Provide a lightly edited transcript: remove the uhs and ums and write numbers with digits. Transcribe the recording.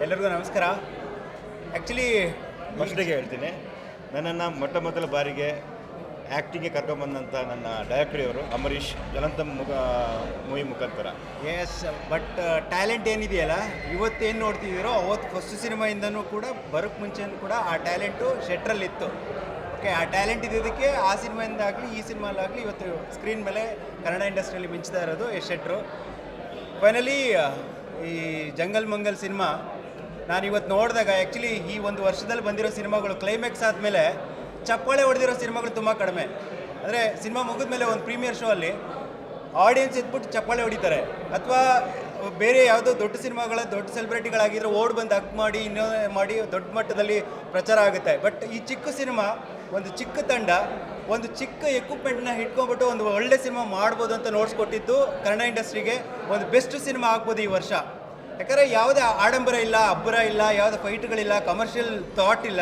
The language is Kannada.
ಎಲ್ಲರಿಗೂ ನಮಸ್ಕಾರ. ಆ್ಯಕ್ಚುಲಿ ಫಸ್ಟಿಗೆ ಹೇಳ್ತೀನಿ, ನನ್ನನ್ನು ಮೊಟ್ಟ ಮೊದಲ ಬಾರಿಗೆ ಆ್ಯಕ್ಟಿಂಗ್ಗೆ ಕರ್ಕೊಂಬಂದಂಥ ನನ್ನ ಡೈರೆಕ್ಟ್ರಿಯವರು ಅಂಬರೀಷ್ ಜ್ವಲಂತ ಮೂವಿ ಮುಖಾಂತರ. ಎಸ್, ಬಟ್ ಟ್ಯಾಲೆಂಟ್ ಏನಿದೆಯಲ್ಲ ಇವತ್ತೇನು ನೋಡ್ತಿದ್ದೀರೋ ಅವತ್ತು ಫಸ್ಟ್ ಸಿನಿಮಾಯಿಂದನೂ ಕೂಡ ಬರೋಕ್ಕೆ ಮುಂಚೆನೂ ಕೂಡ ಆ ಟ್ಯಾಲೆಂಟು ಶೆಟ್ರಲ್ಲಿತ್ತು. ಓಕೆ, ಆ ಟ್ಯಾಲೆಂಟ್ ಇದ್ದಿದ್ದಕ್ಕೆ ಆ ಸಿನಿಮಾಯಿಂದಾಗಲಿ ಈ ಸಿನಿಮಾಲಾಗಲಿ ಇವತ್ತು ಸ್ಕ್ರೀನ್ ಮೇಲೆ ಕನ್ನಡ ಇಂಡಸ್ಟ್ರಿಯಲ್ಲಿ ಮಿಂಚ್ತಾ ಇರೋದು ಯಶ್ ಶೆಟ್ರು. ಫೈನಲಿ ಈ ಜಂಗಲ್ ಮಂಗಲ್ ಸಿನಿಮಾ ನಾನು ಇವತ್ತು ನೋಡಿದಾಗ ಆ್ಯಕ್ಚುಲಿ ಈ ಒಂದು ವರ್ಷದಲ್ಲಿ ಬಂದಿರೋ ಸಿನಿಮಾಗಳು ಕ್ಲೈಮ್ಯಾಕ್ಸ್ ಆದಮೇಲೆ ಚಪ್ಪಾಳೆ ಹೊಡೆದಿರೋ ಸಿನಿಮಾಗಳು ತುಂಬ ಕಡಿಮೆ. ಅಂದರೆ ಸಿನಿಮಾ ಮುಗಿದ ಮೇಲೆ ಒಂದು ಪ್ರೀಮಿಯರ್ ಶೋ ಅಲ್ಲಿ ಆಡಿಯನ್ಸ್ ಎದ್ಬಿಟ್ಟು ಚಪ್ಪಾಳೆ ಹೊಡಿತಾರೆ, ಅಥವಾ ಬೇರೆ ಯಾವುದೋ ದೊಡ್ಡ ಸಿನಿಮಾಗಳ ದೊಡ್ಡ ಸೆಲೆಬ್ರಿಟಿಗಳಾಗಿದ್ದರೆ ಓಡ್ ಬಂದು ಹಕ್ ಮಾಡಿ ಇನ್ನೂ ಮಾಡಿ ದೊಡ್ಡ ಮಟ್ಟದಲ್ಲಿ ಪ್ರಚಾರ ಆಗುತ್ತೆ. ಬಟ್ ಈ ಚಿಕ್ಕ ಸಿನಿಮಾ, ಒಂದು ಚಿಕ್ಕ ತಂಡ, ಒಂದು ಚಿಕ್ಕ ಎಕ್ವಿಪ್ಮೆಂಟ್ನ ಇಟ್ಕೊಂಡ್ಬಿಟ್ಟು ಒಂದು ಒಳ್ಳೆ ಸಿನಿಮಾ ಮಾಡ್ಬೋದು ಅಂತ ನೋಡ್ಸ್ಕೊಟ್ಟಿದ್ದು ಕನ್ನಡ ಇಂಡಸ್ಟ್ರಿಗೆ ಒಂದು ಬೆಸ್ಟ್ ಸಿನಿಮಾ ಆಗ್ಬೋದು ಈ ವರ್ಷ. ಯಾಕಂದರೆ ಯಾವುದೇ ಆಡಂಬರ ಇಲ್ಲ, ಅಬ್ಬರ ಇಲ್ಲ, ಯಾವುದೇ ಫೈಟ್ಗಳಿಲ್ಲ, ಕಮರ್ಷಿಯಲ್ ಥಾಟ್ ಇಲ್ಲ.